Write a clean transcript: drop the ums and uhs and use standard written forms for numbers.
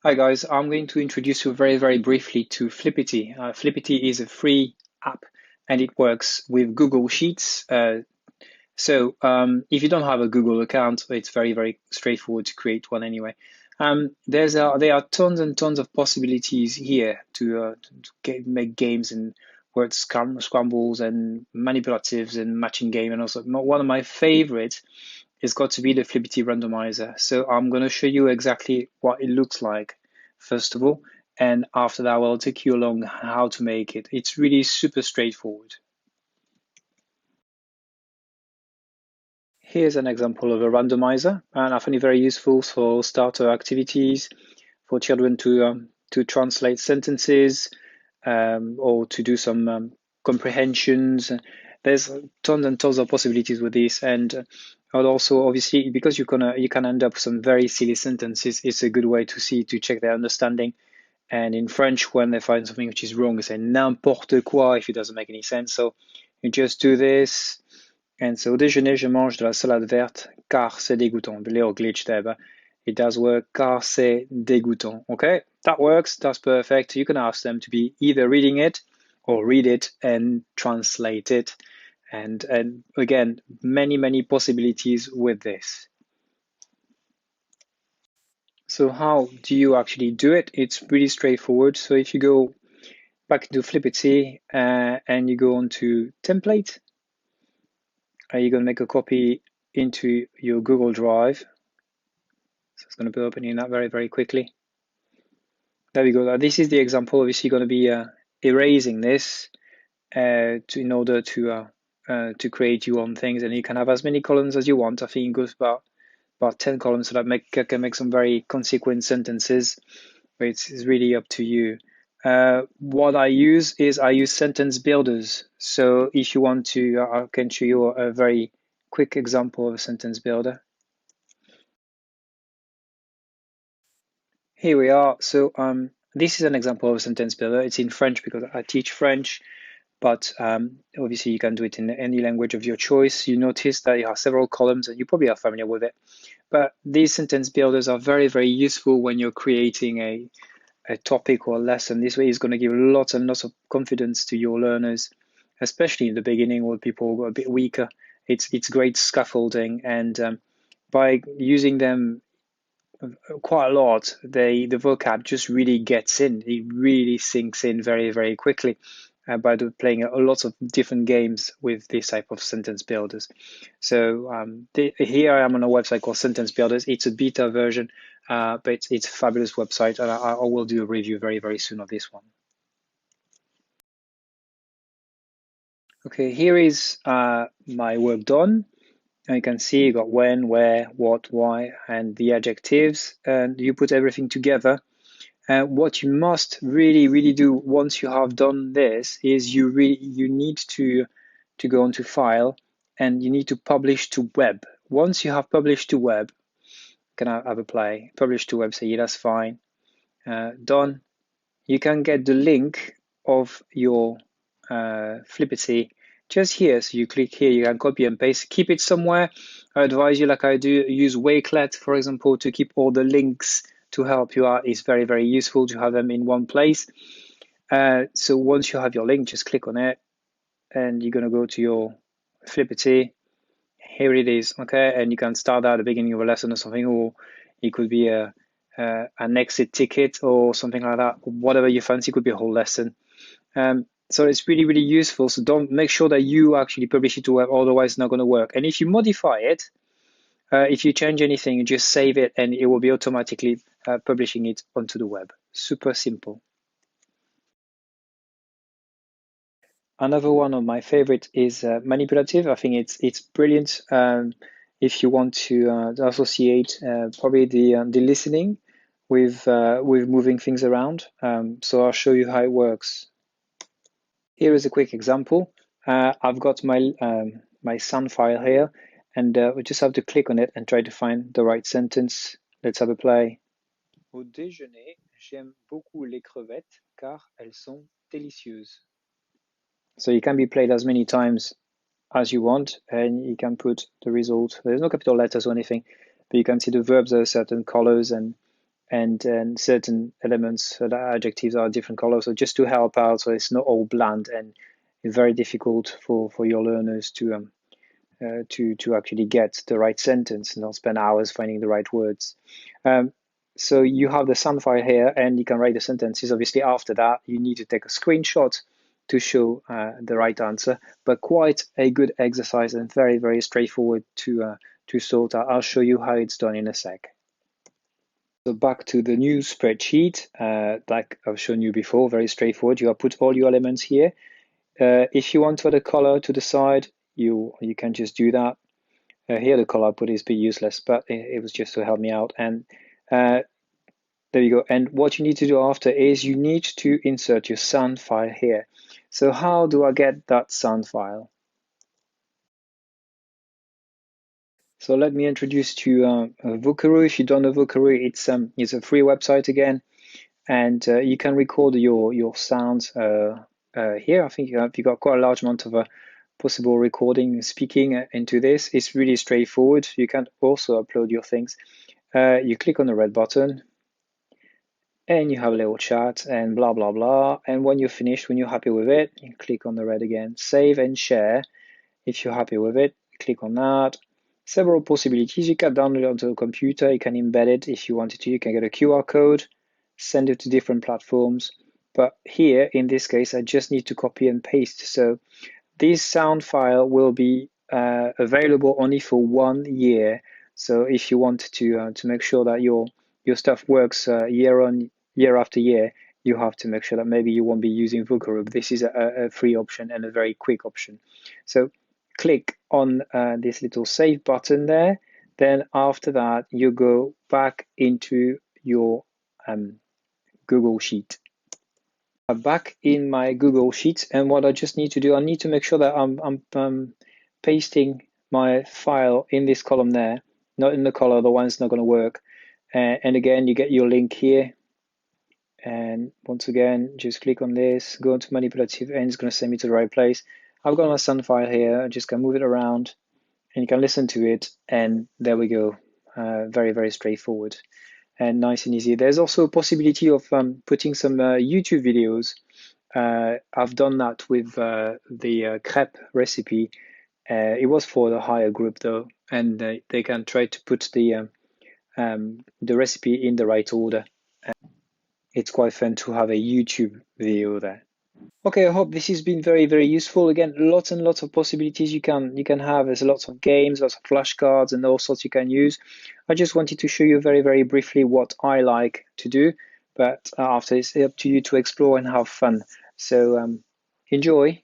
Hi guys, I'm going to introduce you very briefly to Flippity. Flippity is a free app and it works with Google Sheets. If you don't have a Google account, it's very straightforward to create one anyway. There are tons and tons of possibilities here to make games and word scrambles and manipulatives and matching game, and also one of my favorites is got to be the Flippity randomizer. So I'm going to show you exactly what it looks like first of all, and after that I'll take you along how to make it. It's really super straightforward. Here's an example of a randomizer, and I find it very useful for starter activities, for children to translate sentences, or to do some comprehensions. There's tons and tons of possibilities with this, and also obviously because you can end up with some very silly sentences. It's a good way to check their understanding. And in French, when they find something which is wrong, they say n'importe quoi if it doesn't make any sense. So you just do this. And so, au déjeuner, je mange de la salade verte car c'est dégoûtant. The little glitch there, but it does work. Car c'est dégoûtant. Okay, that works. That's perfect. You can ask them to be either reading it or read it and translate it. And again, many possibilities with this. So how do you actually do it? It's pretty straightforward. So if you go back into Flippity and you go on to template, you're going to make a copy into your Google Drive. So it's going to be opening that very quickly. There we go. This is the example. Obviously, you're going to be erasing this in order to create your own things, and you can have as many columns as you want. I think it goes about 10 columns, so that can make some very consequent sentences. But it's really up to you. What I use sentence builders. So if you want to, I can show you a very quick example of a sentence builder. Here we are. So this is an example of a sentence builder. It's in French because I teach French, but obviously you can do it in any language of your choice. You notice that you have several columns and you probably are familiar with it. But these sentence builders are very useful when you're creating a topic or a lesson. This way is going to give lots and lots of confidence to your learners, especially in the beginning where people go a bit weaker. It's great scaffolding, and by using them quite a lot, the vocab just really gets in. It really sinks in very quickly by playing a lot of different games with this type of sentence builders. So here I am on a website called Sentence Builders. It's a beta version, but it's a fabulous website, and I will do a review very soon of this one. Okay, here is my work done. And you can see you got when, where, what, why, and the adjectives, and you put everything together. What you must really do once you have done this is you need to go onto File, and you need to publish to web. Once you have published to web, can I have a play? Publish to web, say yeah, that's fine. Done. You can get the link of your Flippity just here. So you click here, you can copy and paste, keep it somewhere. I advise you, like I do, use Wakelet, for example, to keep all the links to help you out. It's very useful to have them in one place. So once you have your link, just click on it, and you're going to go to your Flippity. Here it is, okay? And you can start at the beginning of a lesson or something, or it could be an exit ticket or something like that. Whatever you fancy, it could be a whole lesson. So it's really useful. So don't make sure that you actually publish it to web, otherwise it's not going to work. And if you modify it, if you change anything, you just save it and it will be automatically publishing it onto the web. Super simple. Another one of my favorite is manipulative. I think it's brilliant if you want to associate probably the listening with moving things around. So I'll show you how it works. Here is a quick example. I've got my sound file here, and we just have to click on it and try to find the right sentence. Let's have a play. Au déjeuner, j'aime beaucoup les crevettes car elles sont délicieuses. So you can be played as many times as you want, and you can put the result. There's no capital letters or anything, but you can see the verbs are certain colors, and and certain elements, so the adjectives are different colors. So just to help out, so it's not all bland and it's very difficult for your learners to actually get the right sentence and not spend hours finding the right words. So you have the sound file here, and you can write the sentences. Obviously, after that, you need to take a screenshot to show the right answer, but quite a good exercise and very, very straightforward to sort out. I'll show you how it's done in a sec. So back to the new spreadsheet, like I've shown you before, very straightforward. You have put all your elements here. If you want to add a color to the side, you can just do that. Here the color I put is a bit useless, but it was just to help me out. And there you go. And what you need to do after is you need to insert your sound file here. So how do I get that sound file? So let me introduce to you Vocaroo. If you don't know Vocaroo, it's a free website again, and you can record your sounds here. I think you got quite a large amount of possible recording, speaking into this. It's really straightforward. You can also upload your things. You click on the red button, and you have a little chat and blah blah blah. And when you're finished, when you're happy with it, you click on the red again, save and share. If you're happy with it, click on that. Several possibilities. You can download it onto a computer. You can embed it if you wanted to. You can get a QR code, send it to different platforms. But here, in this case, I just need to copy and paste. So this sound file will be available only for 1 year. So if you want to make sure that your stuff works year after year, you have to make sure that maybe you won't be using Vocaroo. This is a free option and a very quick option. So click on this little save button there. Then after that, you go back into your Google Sheet. I'm back in my Google Sheet, and what I just need to do, I need to make sure that I'm pasting my file in this column there, not in the color, otherwise it's not going to work. And again, you get your link here. And once again, just click on this, go into manipulative, and it's going to send me to the right place. I've got my sound file here. I just can move it around, and you can listen to it. And there we go. Very, very straightforward and nice and easy. There's also a possibility of putting some YouTube videos. I've done that with the crepe recipe. It was for the higher group though, and they can try to put the recipe in the right order. It's quite fun to have a YouTube video there. Okay, I hope this has been very, very useful. Again, lots and lots of possibilities you can have. There's lots of games, lots of flashcards, and all sorts you can use. I just wanted to show you very, very briefly what I like to do, but after it's up to you to explore and have fun. So enjoy.